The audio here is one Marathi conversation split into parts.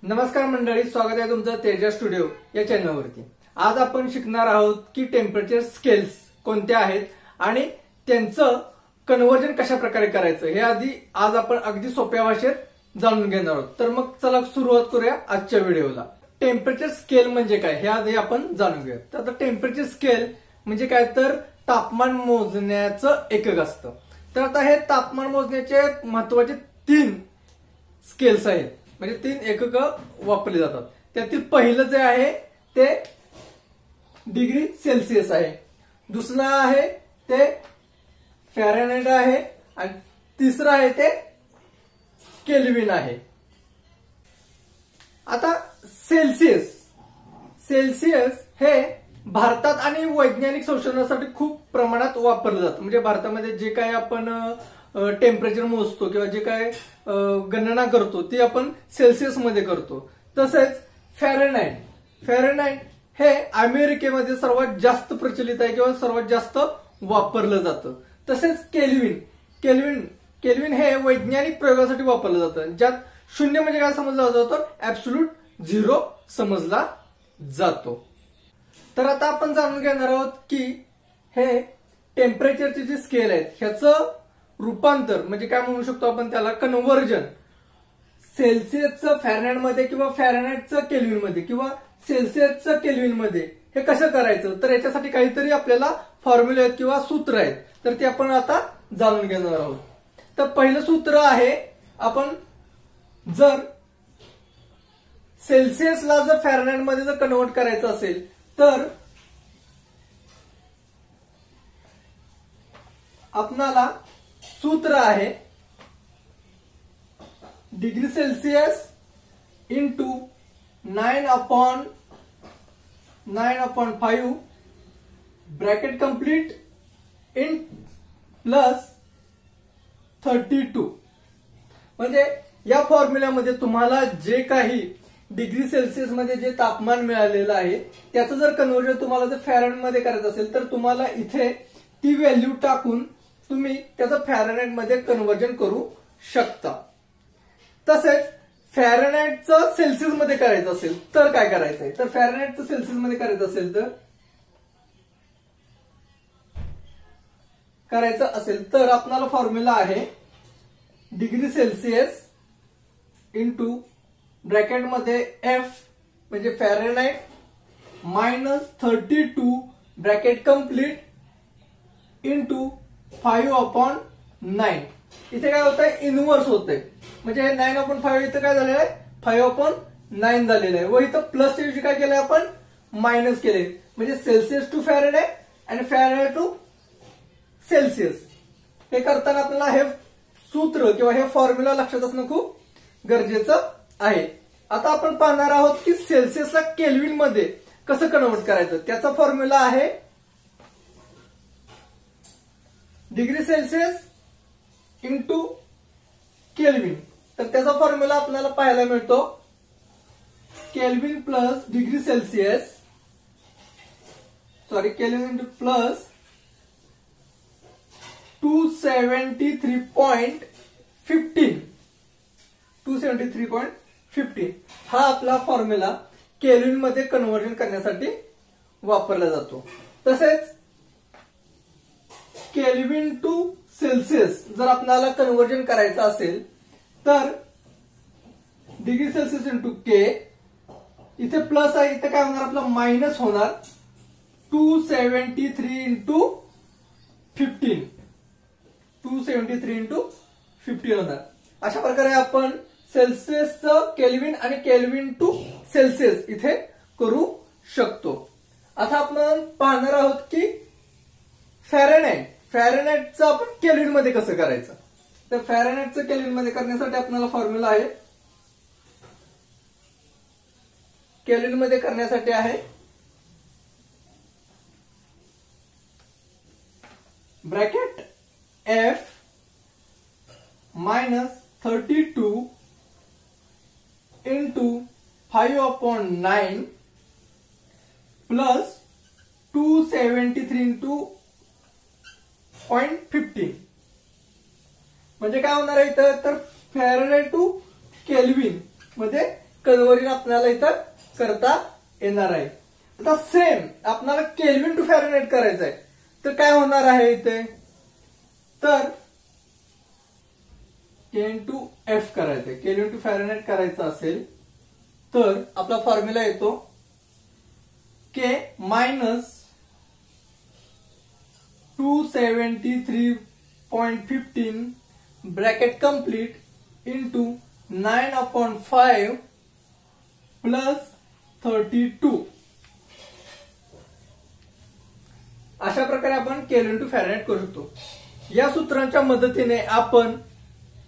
नमस्कार मंडळी, स्वागत आहे तुमचं तेजा स्टुडिओ या चॅनलवरती। आज आपण शिकणार आहोत की टेम्परेचर स्केल्स कोणत्या आहेत आणि त्यांचं कन्वर्जन कशा प्रकारे करायचं हे आज आपण अगदी सोप्या भाषेत जाणून घेणार आहोत। तर मग चला सुरुवात करूया आजच्या व्हिडिओला। टेम्परेचर स्केल म्हणजे काय हे आधी आपण जाणून घेऊया। तर आता टेम्परेचर स्केल म्हणजे काय तर तापमान मोजण्याचं एकक असतं। तर आता हे तापमान मोजण्याचे महत्त्वाचे 3 स्केल्स आहेत, म्हणजे 3 एकक वापरली जातात। त्यातील पहिलं जे आहे ते डिग्री सेल्सिअस आहे, दुसरं आहे ते फॅरेनहाइट आहे आणि तिसरं आहे ते केल्विन आहे। आता सेल्सिअस हे भारतात आणि वैज्ञानिक संशोधनासाठी खूप प्रमाणात वापरलं जातं। म्हणजे भारतामध्ये जे काही आपण टेम्परेचर मोजतो किंवा जे काय गणना करतो ती आपण सेल्सिअस मध्ये करतो। तसेच फॅरेनहाइट हे अमेरिकेमध्ये सर्वात जास्त प्रचलित आहे किंवा सर्वात जास्त वापरलं जातं। तसेच केल्विन हे वैज्ञानिक प्रयोगासाठी वापरलं जातं, ज्यात 0 म्हणजे काय समजला जातो तर ऍब्सोल्यूट 0 समजला जातो। तर आता आपण जाणून घेणार आहोत की हे टेम्परेचरचे जे स्केल आहेत ह्याचं रूपांतर म्हणजे काय म्हणू शकतो आपण त्याला कन्वर्जन सेल्सिअसचं फॅरेनहाइट मध्ये किंवा फॅरेनहाइटचं केल्विन मध्ये किंवा सेल्सिअसचं केल्विन मध्ये हे कसं करायचं। तर याच्यासाठी काहीतरी आपल्याला फॉर्म्युला आहेत किंवा सूत्र आहेत, तर ते आपण आता जाणून घेणार आहोत। तर पहिलं सूत्र आहे, आपण जर सेल्सिअसला जर फॅरेनहाइट मध्ये जर कन्वर्ट करायचं असेल तर आपणाला सूत्र आहे degree Celsius into 9/5 bracket complete in plus 32। म्हणजे या फॉर्म्युल्यामध्ये तुम्हाला जे काही डिग्री सेल्सिअस मध्ये जे तापमान मिळालेलं आहे त्याचं जर कन्वर्जन तुम्हाला जर फॅरेनहाइट मध्ये करायचं असेल तर तुम्हाला इथे ती व्हॅल्यू टाकून तुम्ही त्याचं फॅरेनहाइट मध्ये कन्वर्जन करू शकता। तसेच फॅरेनहाइटचं सेल्सिअस मध्ये करायचं असेल तर काय करायचंय, तर फॅरेनहाइटचं सेल्सिअस मध्ये करायचं असेल तर आपल्याला फॉर्म्युला आहे डिग्री सेल्सिअस इंटू ब्रॅकेट मध्ये एफ म्हणजे फॅरेनहाइट -32 ब्रॅकेट कंप्लीट इंटू 5/9। इथे काय होतंय इनव्हर्स होतंय, म्हणजे 9/5 इथे काय झालेलं आहे 5/9 झालेलं आहे व इथं प्लस ऐवजी काय केलंय आपण मायनस केले, म्हणजे सेल्सिअस टू फॅरेनहाइट आणि फॅरेनहाइट टू सेल्सिअस। हे करताना आपल्याला हे सूत्र किंवा हे फॉर्म्युला लक्षात असणं खूप गरजेचं आहे। आता आपण पाहणार आहोत की सेल्सिअसला केल्विन मध्ये कसं कन्वर्ट करायचं। त्याचा फॉर्म्युला आहे डिग्री सेल्सिअस इंटू केल्विन। तर त्याचा फॉर्म्युला आपल्याला पाहायला मिळतो kelvin plus degree Celsius kelvin into plus 273.15 हा आपला फॉर्म्युला केल्विन मध्ये कन्वर्जन करण्यासाठी वापरला जातो। तसेच केल्विन टू सेल्सिअस जर आपल्याला कन्वर्जन करायचं असेल तर डिग्री सेल्सिअस इंटू के, इथे प्लस आहे इथे काय होणार आपला मायनस होणार 273 होणार। अशा प्रकारे आपण सेल्सिअसचं केल्विन आणि केल्विन टू सेल्सिअस इथे करू शकतो। आता आपण पाहणार आहोत की फॅरेनहाइटचं आपण केल्विन मध्ये कसं करायचं। तर फॅरेनहाइटचं केल्विन मध्ये करण्यासाठी आपल्याला फॉर्म्युला आहे केल्विन मध्ये करण्यासाठी आहे bracket F -32 into 5/9 plus 273 into 0.15 म्हणजे काय होणार आहे तर फॅरेनहाइट टू केल्विन मध्ये कन्व्हर्जन आपल्याला इथं करता येणार आहे. आता सेम आपल्याला केल्विन टू फॅरेनहाइट करायचं आहे, तर काय होणार आहे इथे, तर केएन टू एफ करायचंय. केल्विन टू फॅरेनहाइट करायचं असेल तर आपला फॉर्म्युला येतो K minus 273.15 bracket complete into 9/5 plus 32. अशा प्रकारे आपण केल्विन टू फॅरेनहाइट करू शकतो. या सूत्रांच्या मदतीने आपण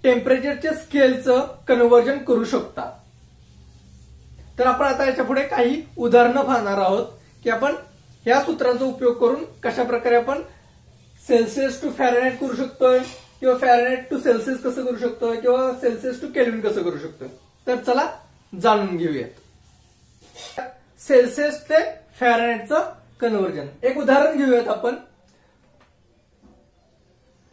टेम्परेचरच्या स्केलचं कन्व्हर्जन करू शकता. तर आपण आता याच्या पुढे काही उदाहरणं पाहणार आहोत की आपण या सूत्रांचा उपयोग करून कशा प्रकारे आपण सेल्सिअस टू फॅरेनहाइट करू शकतोय, किंवा फॅरेनहाइट टू सेल्सिअस कसं करू शकतोय, किंवा सेल्सिअस टू केल्विन कसं करू शकतोय. तर चला जाणून घेऊयात सेल्सिअस ते फॅरेनहाइटचं कन्व्हर्जन. एक उदाहरण घेऊयात आपण.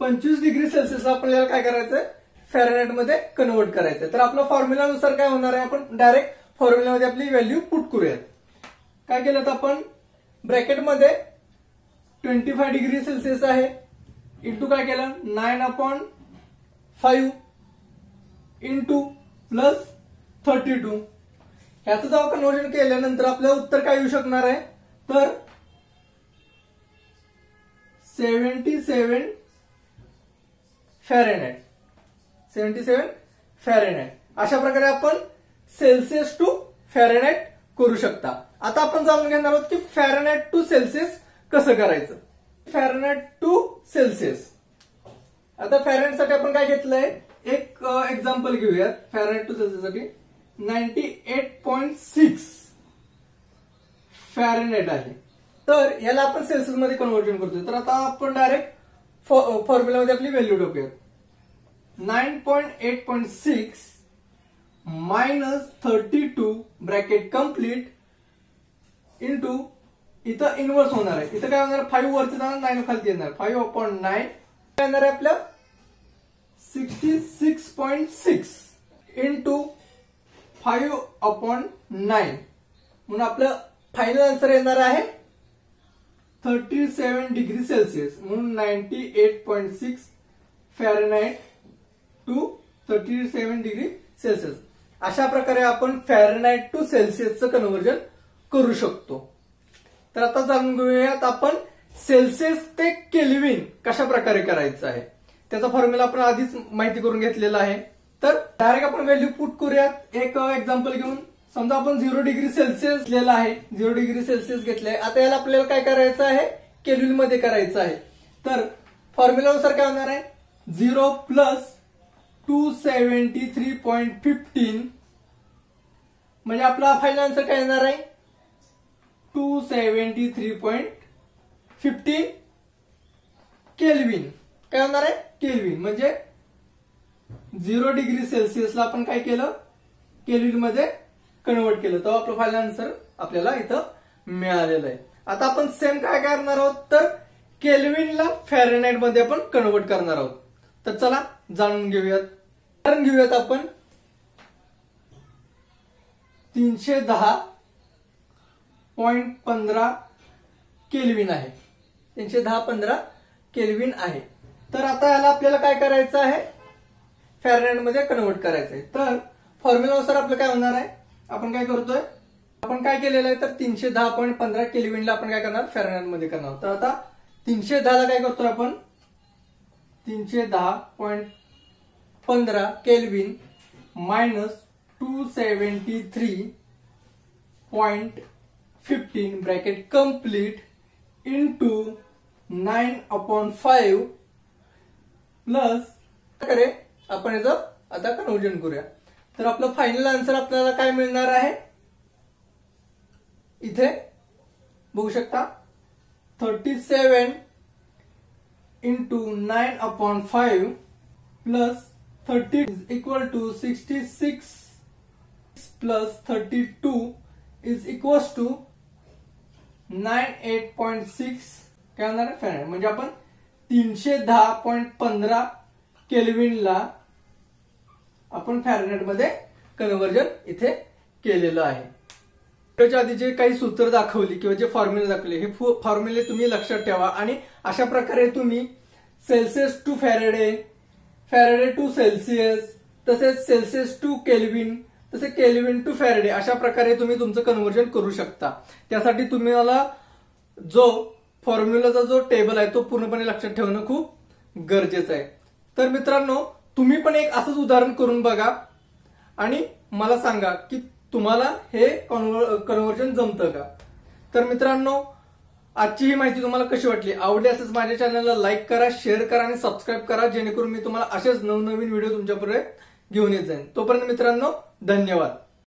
25 डिग्री सेल्सिअसला आपल्याला काय करायचंय, फॅरेनहाइट मध्ये कन्व्हर्ट करायचंय. तर आपल्या फॉर्म्युलानुसार काय होणार आहे, आपण डायरेक्ट फॉर्म्युलामध्ये आपली व्हॅल्यू पुट करूयात. काय केलं तर आपण ब्रॅकेटमध्ये 25 डिग्री सेल्सिअस आहे इंटू काय केलं 9/5 इंटू प्लस 32. ह्याचं जेव्हा कन्व्हर्जन केल्यानंतर आपल्याला उत्तर काय येऊ शकणार आहे, तर 77 फॅरेनहाइट. 77 फॅरेनहाइट. अशा प्रकारे आपण सेल्सिअस टू फॅरेनहाइट करू शकता. आता आपण जाणून घेणार आहोत की फॅरेनहाइट टू सेल्सिअस कसं करायचं. Fahrenheit to Celsius. आता फॅरेनहाइट साठी आपण काय घेतलंय, एक एक्झाम्पल घेऊयात. फॅरेनहाइट टू सेल्सिअस साठी 98.6 फॅरेनहाइट आहे. तर याला आपण सेल्सिअस मध्ये कन्व्हर्जन करतोय. तर आता आपण डायरेक्ट फॉर्म्युलामध्ये आपली व्हॅल्यू टाकूयात. 9.8.6 मायनस 32 ब्रॅकेट कंप्लीट इंटू इथं इनवर्स होणार आहे. इथं काय होणार, 5 वरती जाणार, 9 खालती येणार. 5/9 काय येणार आहे आपलं 66.6 इंटू 5/9 म्हणून आपलं फायनल आन्सर येणार आहे 37 डिग्री सेल्सिअस. म्हणून 98.6 फॅरेनहाइट टू 37 डिग्री सेल्सिअस. अशा प्रकारे आपण फॅरेनहाइट टू सेल्सिअसचं कन्व्हर्जन करू शकतो. तर आता जाणून घेऊयात आपण सेल्सिअस ते केल्विन कशा प्रकारे करायचं आहे. त्याचा फॉर्म्युला आपण आधीच माहिती करून घेतलेला आहे. तर डायरेक्ट आपण व्हॅल्यू पुट करूयात. एक एक्झाम्पल घेऊन समजा आपण 0 डिग्री सेल्सिअस लिहिलेला आहे. 0 डिग्री सेल्सिअस घेतलंय. आता याला आपल्याला काय करायचं आहे, केल्विन मध्ये करायचं आहे. तर फॉर्म्युलानुसार काय होणार आहे, 0 प्लस 273.15 म्हणजे आपला फायनल आन्सर काय येणार आहे 273.15 केल्विन. काय होणार आहे केल्विन. म्हणजे 0 डिग्री सेल्सिअसला आपण काय केलं, केल्विन मध्ये कन्वर्ट केलं, तर आपलं फायनल आन्सर आपल्याला इथं मिळालेलं आहे. आता आपण सेम काय करणार आहोत, तर केल्विनला फॅरेनहाइट मध्ये आपण कन्वर्ट करणार आहोत. तर चला जाणून घेऊयात. उदाहरण घेऊयात आपण. 310.15 केल्विन आहे. 310.15 केल्विन आहे. तर आता याला आपल्याला काय करायचं आहे, फॅरेनहाइट मध्ये कन्वर्ट करायचं आहे. तर फॉर्म्युलानुसार आपलं काय होणार आहे, आपण काय करतोय, आपण काय केलेलं आहे, तर 310.15 केल्विनला आपण काय करणार, फॅरेनहाइट मध्ये करणार. तर आता 310 ला काय करतोय आपण, 310.15 kelvin minus 273.15 bracket complete into 9/5 plus करे आपण याचं आता कन्वर्जन करूया. तर आपलं फायनल आन्सर आपल्याला काय मिळणार आहे, इथे बघू शकता 37 into 9/5 plus 30 equal to 66 plus 32 is equal to 98.6 काय होणार आहे फॅरेनहाइट. म्हणजे आपण 310.15 केल्विनला आपण फॅरेनहाइट मध्ये कन्वर्जन इथे केलेलं आहे. व्हिडिओच्या आधी जे काही सूत्र दाखवली किंवा जे फॉर्म्युले दाखवले हे फॉर्म्युले तुम्ही लक्षात ठेवा आणि अशा प्रकारे तुम्ही Celsius to Faraday, Faraday to Celsius, तसेच सेल्सिअस टू केल्विन, तसे केल्विन टू फॅरेडे अशा प्रकारे तुम्ही तुमचं कन्व्हर्जन करू शकता. त्यासाठी तुम्हाला जो फॉर्म्युलाचा जो टेबल आहे तो पूर्णपणे लक्षात ठेवणं खूप गरजेचं आहे. तर मित्रांनो, तुम्ही पण एक असंच उदाहरण करून बघा आणि मला सांगा की तुम्हाला हे कन्व्हर्जन जमतं का. तर मित्रांनो, आजची ही माहिती तुम्हाला कशी वाटली? आवडली असेल माझ्या चॅनलला लाईक करा, शेअर करा आणि सबस्क्राईब करा, जेणेकरून मी तुम्हाला असेच नवनवीन व्हिडिओ तुमच्यापर्यंत घेऊन येत जाईन. तोपर्यंत मित्रांनो, धन्यवाद.